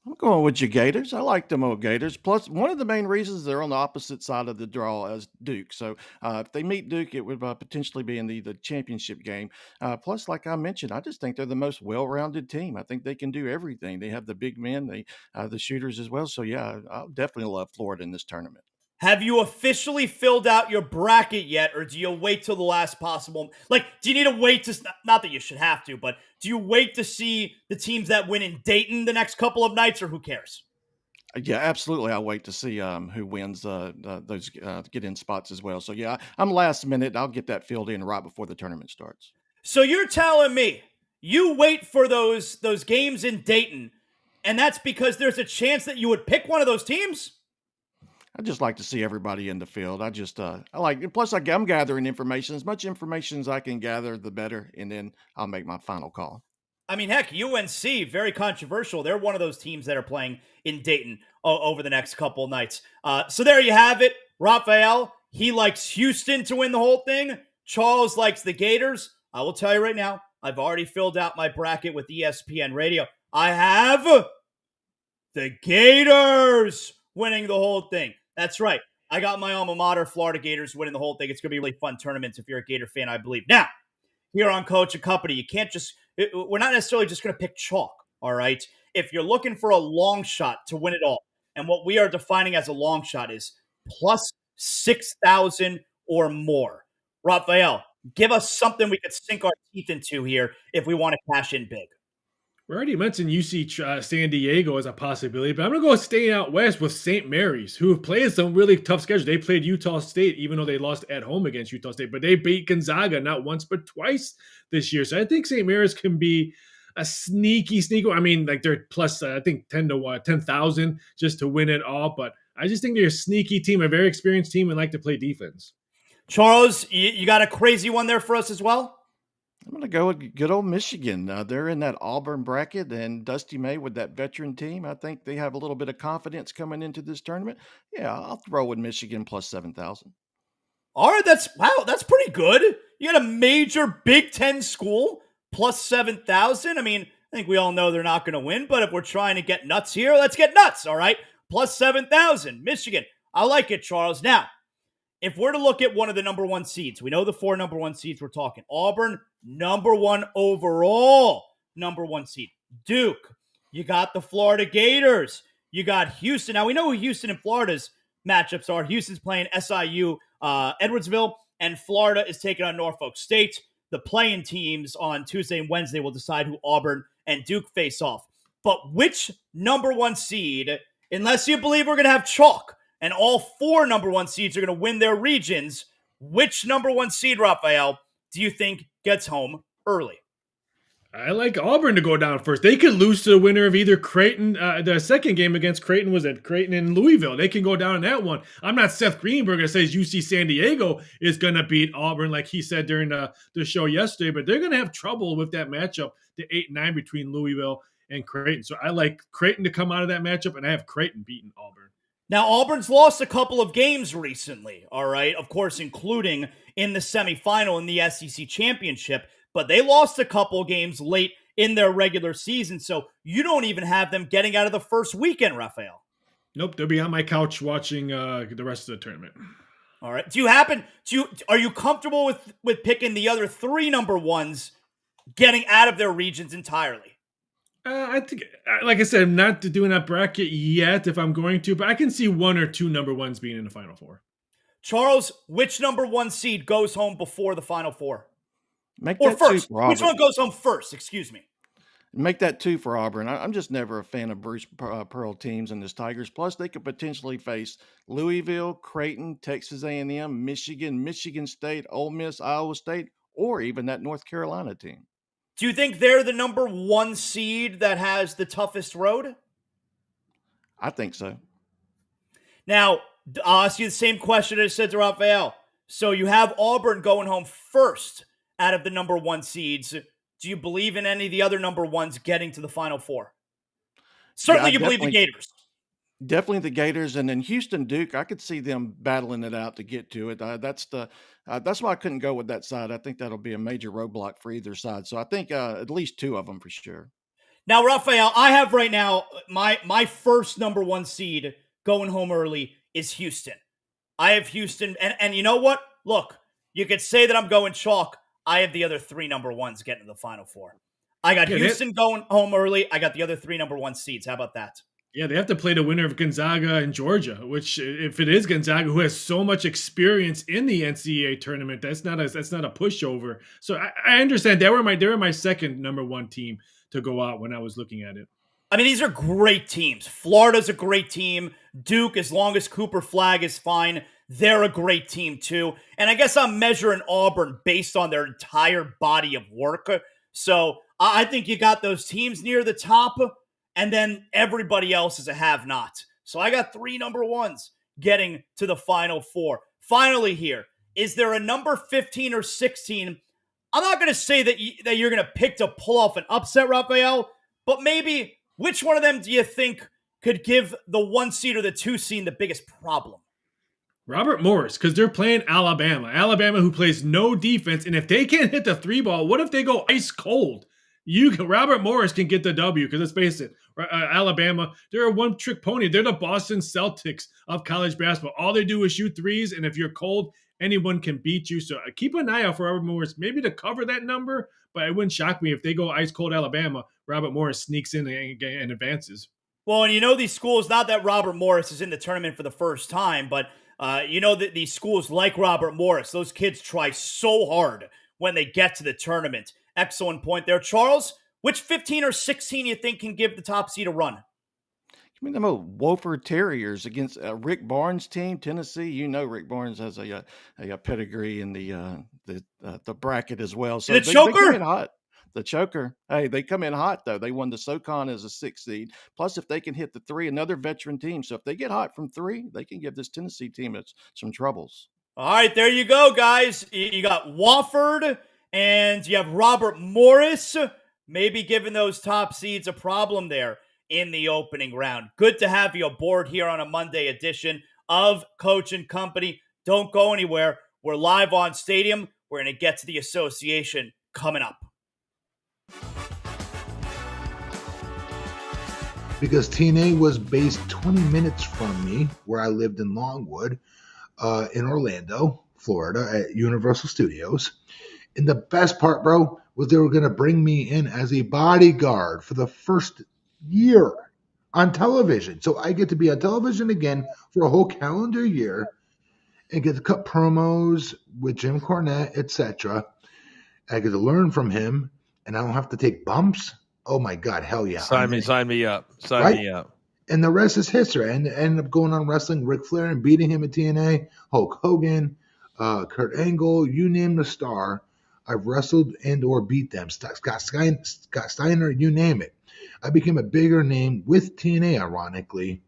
I'm going with your Gators. I like them old Gators. Plus, one of the main reasons they're on the opposite side of the draw as Duke. So if they meet Duke, it would potentially be in the championship game. Plus, like I mentioned, I just think they're the most well-rounded team. I think they can do everything. They have the big men, the shooters as well. So, yeah, I'll definitely love Florida in this tournament. Have you officially filled out your bracket yet, or do you wait till the last possible? Like, do you need to wait to, not that you should have to, but do you wait to see the teams that win in Dayton the next couple of nights, or who cares? Yeah, absolutely. I'll wait to see who wins those get in spots as well. So, yeah, I'm last minute. I'll get that filled in right before the tournament starts. So you're telling me you wait for those games in Dayton, and that's because there's a chance that you would pick one of those teams? I just like to see everybody in the field. I like, plus I'm gathering information. As much information as I can gather, the better. And then I'll make my final call. I mean, heck, UNC, very controversial. They're one of those teams that are playing in Dayton over the next couple of nights. So there you have it. Raphael, he likes Houston to win the whole thing. Charles likes the Gators. I will tell you right now, I've already filled out my bracket with ESPN Radio. I have the Gators winning the whole thing. That's right. I got my alma mater, Florida Gators, winning the whole thing. It's going to be a really fun tournament if you're a Gator fan, I believe. Now, here on Coach and Company, you can't just – we're not necessarily just going to pick chalk, all right? If you're looking for a long shot to win it all, and what we are defining as a long shot is plus 6,000 or more. Raphael, give us something we could sink our teeth into here if we want to cash in big. We already mentioned UC San Diego as a possibility, but I'm going to go staying out west with St. Mary's, who have played some really tough schedules. They played Utah State, even though they lost at home against Utah State, but they beat Gonzaga not once but twice this year. So I think St. Mary's can be a sneaky. I mean, like they're plus, I think 10,000 just to win it all. But I just think they're a sneaky team, a very experienced team, and like to play defense. Charles, you got a crazy one there for us as well? I'm going to go with good old Michigan. They're in that Auburn bracket, and Dusty May with that veteran team. I think they have a little bit of confidence coming into this tournament. Yeah, I'll throw with Michigan plus 7,000. All right, that's pretty good. You got a major Big Ten school plus 7,000. I mean, I think we all know they're not going to win, but if we're trying to get nuts here, let's get nuts. All right, plus 7,000. Michigan. I like it, Charles. Now, if we're to look at one of the number 1 seeds, we know the 4 number 1 seeds we're talking. Auburn, number 1 overall, number 1 seed. Duke, You got the Florida Gators. You got Houston. Now, we know who Houston and Florida's matchups are. Houston's playing SIU Edwardsville, and Florida is taking on Norfolk State. The playing teams on Tuesday and Wednesday will decide who Auburn and Duke face off. But which number one seed, unless you believe we're going to have chalk and all 4 number one seeds are going to win their regions, which number one seed, Raphael, do you think gets home early? I like Auburn to go down first. They could lose to the winner of either Creighton. The second game against Creighton was at Creighton and Louisville. They can go down in that one. I'm not Seth Greenberg that says UC San Diego is going to beat Auburn like he said during the show yesterday, but they're going to have trouble with that matchup, the 8-9 between Louisville and Creighton. So I like Creighton to come out of that matchup, and I have Creighton beating Auburn. Now, Auburn's lost a couple of games recently, all right? Of course, including in the semifinal in the SEC championship, but they lost a couple games late in their regular season, so you don't even have them getting out of the first weekend, Raphael. Nope, they'll be on my couch watching the rest of the tournament. All right. Are you comfortable with picking the other 3 number ones getting out of their regions entirely? I think, like I said, I'm not doing that bracket yet if I'm going to, but I can see 1 or 2 number ones being in the Final Four. Charles, which number one seed goes home before the Final Four? Make Or that first, 2 for Auburn. which one goes home first? Excuse me. Make that 2 for Auburn. I'm just never a fan of Bruce Pearl teams and his Tigers. Plus, they could potentially face Louisville, Creighton, Texas A&M, Michigan, Michigan State, Ole Miss, Iowa State, or even that North Carolina team. Do you think they're the number one seed that has the toughest road? I think so. Now, I'll ask you the same question I said to Raphael. So you have Auburn going home first out of the number one seeds. Do you believe in any of the other number ones getting to the Final Four? Certainly you believe the Gators. Definitely the Gators, and then Houston Duke. I could see them battling it out to get to it. That's why I couldn't go with that side. I think that'll be a major roadblock for either side. So I think at least 2 of them for sure. Now, Raphael, I have right now my first number one seed going home early is Houston. I have Houston, and you know what? Look, you could say that I'm going chalk. I have the other 3 number ones getting to the Final Four. I got Houston going home early. I got the other 3 number one seeds. How about that? Yeah, they have to play the winner of Gonzaga and Georgia, which if it is Gonzaga, who has so much experience in the NCAA tournament, that's not a pushover. So I understand they were my second number one team to go out when I was looking at it. I mean, these are great teams. Florida's a great team. Duke, as long as Cooper Flagg is fine, they're a great team too. And I guess I'm measuring Auburn based on their entire body of work. So I think you got those teams near the top, and then everybody else is a have-not. So I got 3 number ones getting to the Final Four. Finally here, is there a number 15 or 16? I'm not going to say that you're going to pick to pull off an upset, Raphael, but maybe which one of them do you think could give the 1 seed or the 2 seed the biggest problem? Robert Morris, because they're playing Alabama. Alabama, who plays no defense, and if they can't hit the 3 ball, what if they go ice cold? Robert Morris can get the W, because let's face it, Alabama, they're a one-trick pony. They're the Boston Celtics of college basketball. All they do is shoot threes, and if you're cold, anyone can beat you. So keep an eye out for Robert Morris, maybe to cover that number, but it wouldn't shock me if they go ice cold Alabama, Robert Morris sneaks in and advances. Well, and you know these schools, not that Robert Morris is in the tournament for the first time, but you know that these schools like Robert Morris, those kids try so hard when they get to the tournament. Excellent point there. Charles, which 15 or 16 you think can give the top seed a run? Give me them old Wofford Terriers against Rick Barnes' team, Tennessee. You know Rick Barnes has a pedigree in the bracket as well. So the choker? They come in hot. The choker. Hey, they come in hot, though. They won the SoCon as a 6 seed. Plus, if they can hit the 3, another veteran team. So if they get hot from 3, they can give this Tennessee team some troubles. All right, there you go, guys. You got Wofford and you have Robert Morris, maybe giving those top seeds a problem there in the opening round. Good to have you aboard here on a Monday edition of Coach and Company. Don't go anywhere. We're live on Stadium. We're going to get to the association coming up. Because TNA was based 20 minutes from me, where I lived in Longwood, in Orlando, Florida, at Universal Studios. And the best part, bro, was they were going to bring me in as a bodyguard for the first year on television. So I get to be on television again for a whole calendar year and get to cut promos with Jim Cornette, etc. I get to learn from him, and I don't have to take bumps. Oh my God, hell yeah! Sign me up. Sign Right? me up. And the rest is history. And ended up going on wrestling Ric Flair and beating him at TNA, Hulk Hogan, Kurt Angle, you name the star. I've wrestled and or beat them. Scott Steiner, you name it. I became a bigger name with TNA, ironically,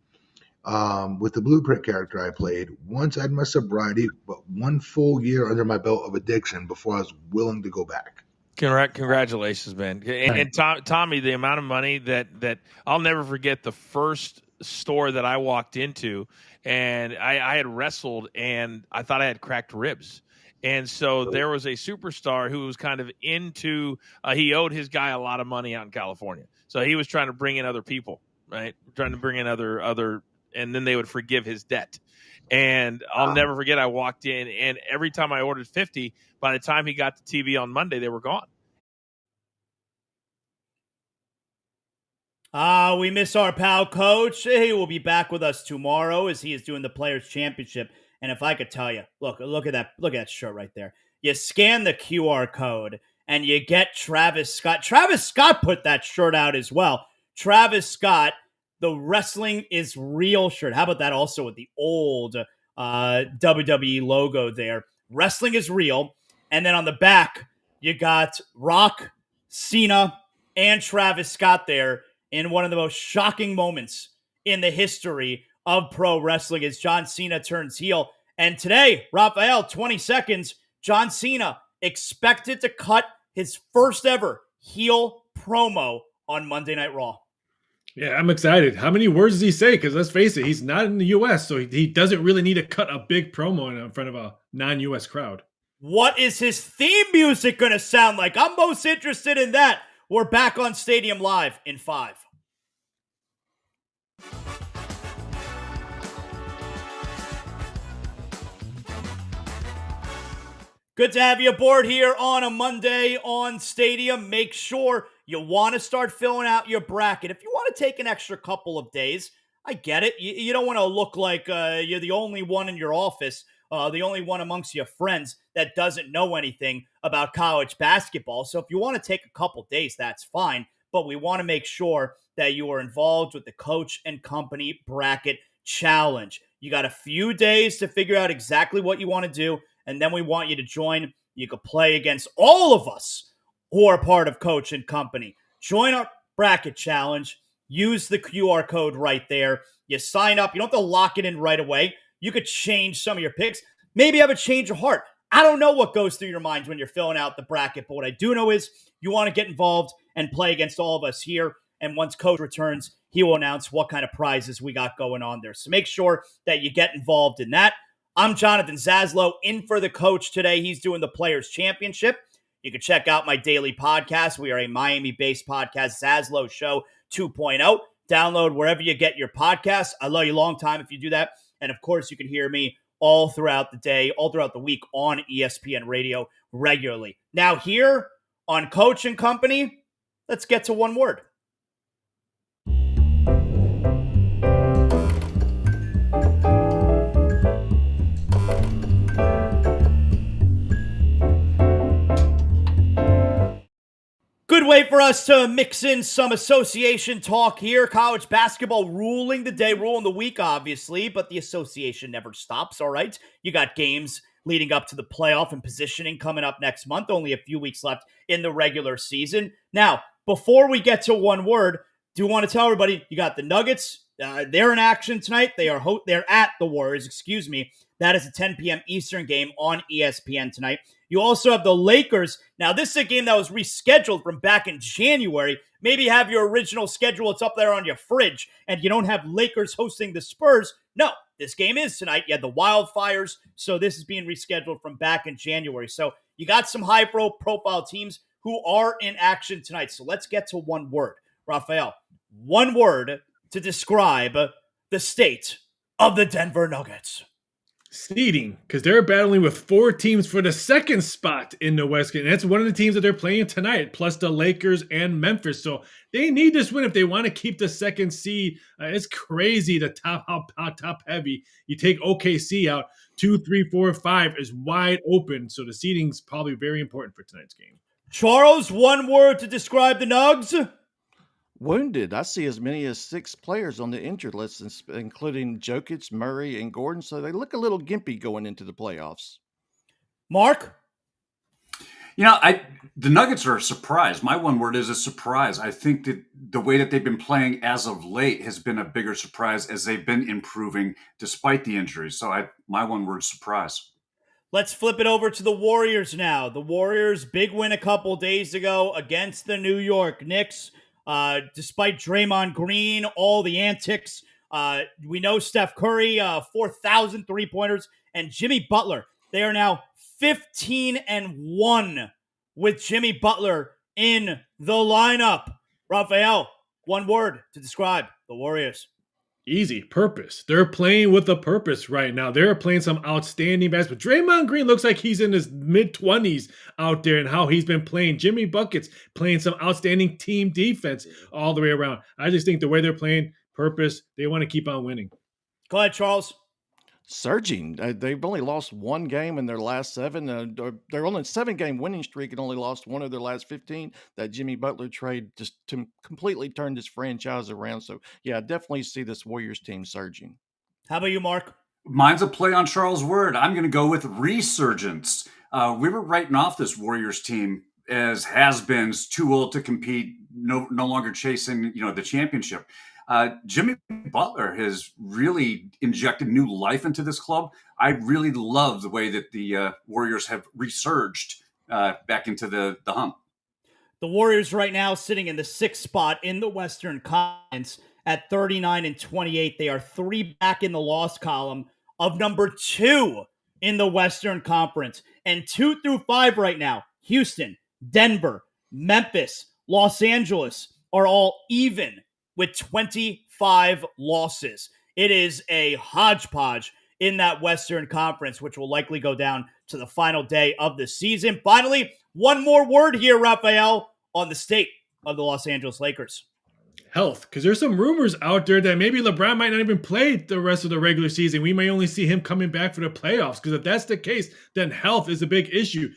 with the Blueprint character I played. Once I had my sobriety, but 1 full year under my belt of addiction before I was willing to go back. Congratulations, man. And Tommy, the amount of money that I'll never forget the first store that I walked into, and I had wrestled and I thought I had cracked ribs. And so there was a superstar who was kind of into, he owed his guy a lot of money out in California. So he was trying to bring in other people, right? Trying to bring in other, and then they would forgive his debt. And I'll never forget, I walked in, and every time I ordered 50, by the time he got the TV on Monday, they were gone. We miss our pal Coach. He will be back with us tomorrow as he is doing the Players Championship. And if I could tell you, look at that shirt right there. You scan the QR code and you get Travis Scott. Travis Scott put that shirt out as well. Travis Scott, the Wrestling is Real shirt. How about that also with the old WWE logo there? Wrestling is Real. And then on the back, you got Rock, Cena, and Travis Scott there in one of the most shocking moments in the history of pro wrestling as John Cena turns heel. And today, Raphael, 20 seconds, John Cena expected to cut his first ever heel promo on Monday Night Raw. Yeah, I'm excited. How many words does he say? Because let's face it, he's not in the U.S., so he doesn't really need to cut a big promo in front of a non-U.S. crowd. What is his theme music going to sound like? I'm most interested in that. We're back on Stadium Live in 5. Good to have you aboard here on a Monday on Stadium. Make sure you want to start filling out your bracket. If you want to take an extra couple of days, I get it. You don't want to look like you're the only one in your office, the only one amongst your friends that doesn't know anything about college basketball. So if you want to take a couple days, that's fine. But we want to make sure that you are involved with the Coach and Company Bracket Challenge. You got a few days to figure out exactly what you want to do, and then we want you to join. You can play against all of us who are part of Coach and Company. Join our bracket challenge. Use the QR code right there. You sign up. You don't have to lock it in right away. You could change some of your picks. Maybe have a change of heart. I don't know what goes through your mind when you're filling out the bracket, but what I do know is you want to get involved and play against all of us here. And once Coach returns, he will announce what kind of prizes we got going on there. So make sure that you get involved in that. I'm Jonathan Zaslow, in for the Coach today. He's doing the Players Championship. You can check out my daily podcast. We are a Miami-based podcast, Zaslow Show 2.0. Download wherever you get your podcasts. I love you long time if you do that. And, of course, you can hear me all throughout the day, all throughout the week on ESPN Radio regularly. Now here on Coach and Company, let's get to one word. Good way for us to mix in some association talk here. College basketball ruling the day, ruling the week, obviously, but the association never stops, all right? You got games leading up to the playoff and positioning coming up next month. Only a few weeks left in the regular season. Now, before we get to one word, do want to tell everybody, you got the Nuggets. They're in action tonight. They're at the Warriors, excuse me. That is a 10 p.m. Eastern game on ESPN tonight. You also have the Lakers. Now, this is a game that was rescheduled from back in January. Maybe you have your original schedule. It's up there on your fridge, and you don't have Lakers hosting the Spurs. No, this game is tonight. You had the Wildfires, so this is being rescheduled from back in January. So you got some high-profile teams who are in action tonight. So let's get to one word. Raphael, one word to describe the state of the Denver Nuggets. Seeding, because they're battling with 4 teams for the second spot in the West. And that's one of the teams that they're playing tonight, plus the Lakers and Memphis. So they need this win if they want to keep the second seed. It's crazy how top heavy. You take OKC out, 2, 3, 4, 5 is wide open. So the seeding is probably very important for tonight's game. Charles, one word to describe the Nugs. Wounded. I see as many as 6 players on the injured list, including Jokic, Murray, and Gordon. So they look a little gimpy going into the playoffs. Mark? The Nuggets are a surprise. My one word is a surprise. I think that the way that they've been playing as of late has been a bigger surprise as they've been improving despite the injuries. So my one word, surprise. Let's flip it over to the Warriors now. The Warriors, big win a couple days ago against the New York Knicks. Despite Draymond Green, all the antics, we know Steph Curry, 4,000 3-pointers, and Jimmy Butler. They are now 15-1 with Jimmy Butler in the lineup. Raphael, one word to describe the Warriors. Easy. Purpose. They're playing with a purpose right now. They're playing some outstanding basketball. Draymond Green looks like he's in his mid-20s out there and how he's been playing. Jimmy Buckets playing some outstanding team defense all the way around. I just think the way they're playing, purpose, they want to keep on winning. Go ahead, Charles. Surging. They've only lost 1 game in their last 7. They're on a 7-game winning streak and only lost 1 of their last 15. That Jimmy Butler trade just completely turned this franchise around. So, yeah, I definitely see this Warriors team surging. How about you, Mark? Mine's a play on Charles' word. I'm going to go with resurgence. We were writing off this Warriors team as has-beens, too old to compete, no longer chasing the championship. Jimmy Butler has really injected new life into this club. I really love the way that the Warriors have resurged back into the hunt. The Warriors right now sitting in the 6th spot in the Western Conference at 39-28. They are 3 back in the loss column of number 2 in the Western Conference. And 2 through 5 right now, Houston, Denver, Memphis, Los Angeles are all even with 25 losses. It is a hodgepodge in that Western Conference, which will likely go down to the final day of the season. Finally, one more word here, Raphael, on the state of the Los Angeles Lakers. Health, because there's some rumors out there that maybe LeBron might not even play the rest of the regular season. We may only see him coming back for the playoffs, because if that's the case, then health is a big issue.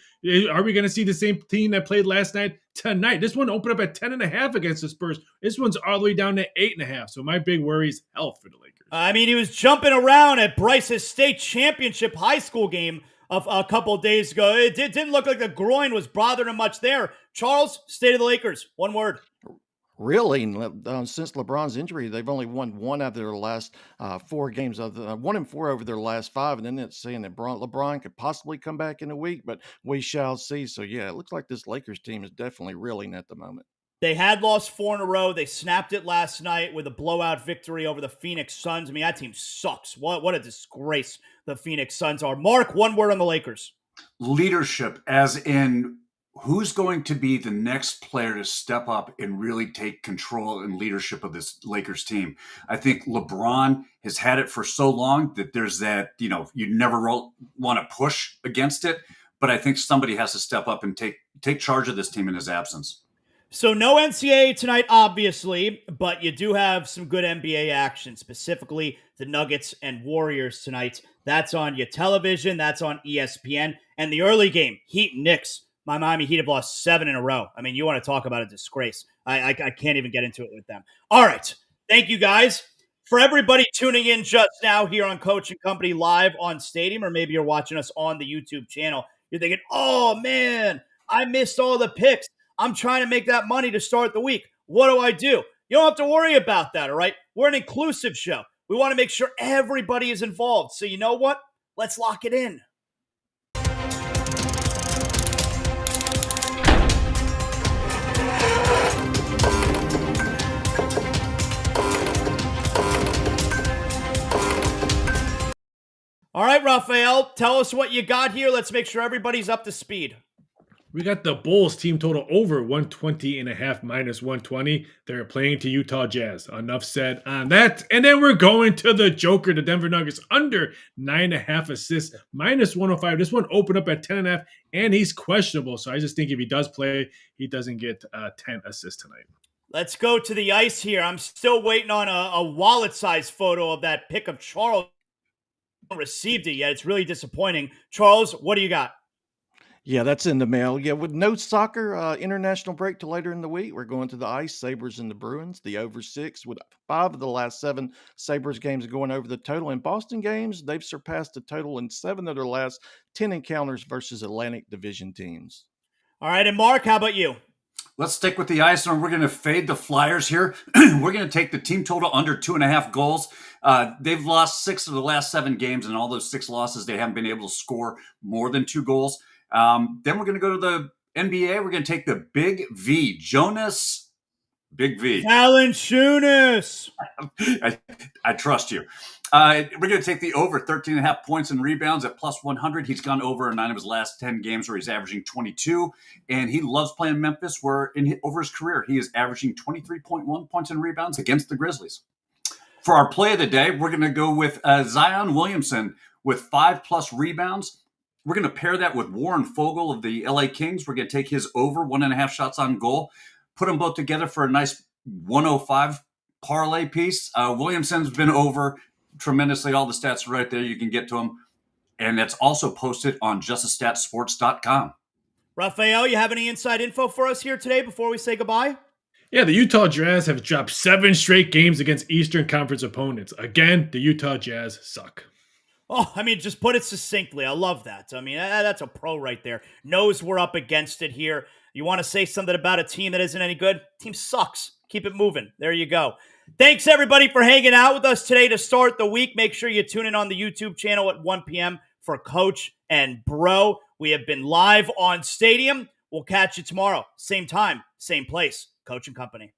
Are we going to see the same team that played last night tonight? This one opened up at 10.5 against the Spurs. This one's all the way down to 8.5. So my big worry is health for the Lakers. I mean, he was jumping around at Bryce's state championship high school game of a couple of days ago. It didn't look like the groin was bothering him much there. Charles, state of the Lakers, one word. Really, since LeBron's injury, they've only won 1 out of their last 4 games. 1-4 over their last 5, and then it's saying that LeBron could possibly come back in a week, but we shall see. So, yeah, it looks like this Lakers team is definitely reeling at the moment. They had lost 4 in a row. They snapped it last night with a blowout victory over the Phoenix Suns. I mean, that team sucks. What a disgrace the Phoenix Suns are. Mark, one word on the Lakers. Leadership, as in who's going to be the next player to step up and really take control and leadership of this Lakers team. I think LeBron has had it for so long that there's that, you never want to push against it. But I think somebody has to step up and take charge of this team in his absence. So no NCAA tonight, obviously, but you do have some good NBA action, specifically the Nuggets and Warriors tonight. That's on your television. That's on ESPN. And the early game, Heat and Knicks. My Miami Heat have lost 7 in a row. I mean, you want to talk about a disgrace. I can't even get into it with them. All right. Thank you, guys. For everybody tuning in just now here on Coach and Company live on Stadium, or maybe you're watching us on the YouTube channel, you're thinking, oh, man, I missed all the picks. I'm trying to make that money to start the week. What do? You don't have to worry about that, all right? We're an inclusive show. We want to make sure everybody is involved. So you know what? Let's lock it in. All right, Raphael, tell us what you got here. Let's make sure everybody's up to speed. We got the Bulls team total over 120.5 minus 120. They're playing to Utah Jazz. Enough said on that. And then we're going to the Joker, the Denver Nuggets, under 9.5 assists, minus 105. This one opened up at 10.5, and he's questionable. So I just think if he does play, he doesn't get 10 assists tonight. Let's go to the ice here. I'm still waiting on a wallet-sized photo of that pick of Charles. I haven't received it yet. It's really disappointing. Charles, what do you got? Yeah, that's in the mail. Yeah, with no soccer international break till later in the week, we're going to the ice. Sabres and the Bruins, the over 6 with 5 of the last 7 Sabres games going over the total. In Boston games, they've surpassed the total in 7 of their last 10 encounters versus Atlantic Division teams. All right, and Mark, how about you? Let's stick with the ice, and we're going to fade the Flyers here. We're going to take the team total under 2.5 goals. They've lost 6 of the last 7 games, and all those 6 losses, they haven't been able to score more than 2 goals. Then we're going to go to the NBA. We're going to take the Big V, Jonas Big V. Valanciunas. I trust you. We're going to take the over 13.5 points and rebounds at plus 100. He's gone over in 9 of his last 10 games where he's averaging 22. And he loves playing Memphis where over his career, he is averaging 23.1 points and rebounds against the Grizzlies. For our play of the day, we're going to go with Zion Williamson with 5+ rebounds. We're going to pair that with Warren Fogle of the LA Kings. We're going to take his over 1.5 shots on goal, put them both together for a nice 105 parlay piece. Williamson's been over tremendously. All the stats are right there. You can get to them. And that's also posted on justastatsports.com. Raphael, you have any inside info for us here today before we say goodbye? Yeah, the Utah Jazz have dropped 7 straight games against Eastern Conference opponents. Again, the Utah Jazz suck. Oh, I mean, just put it succinctly. I love that. I mean, that's a pro right there. Knows we're up against it here. You want to say something about a team that isn't any good? Team sucks. Keep it moving. There you go. Thanks, everybody, for hanging out with us today to start the week. Make sure you tune in on the YouTube channel at 1 p.m. for Coach and Bro. We have been live on Stadium. We'll catch you tomorrow. Same time, same place. Coach and Company.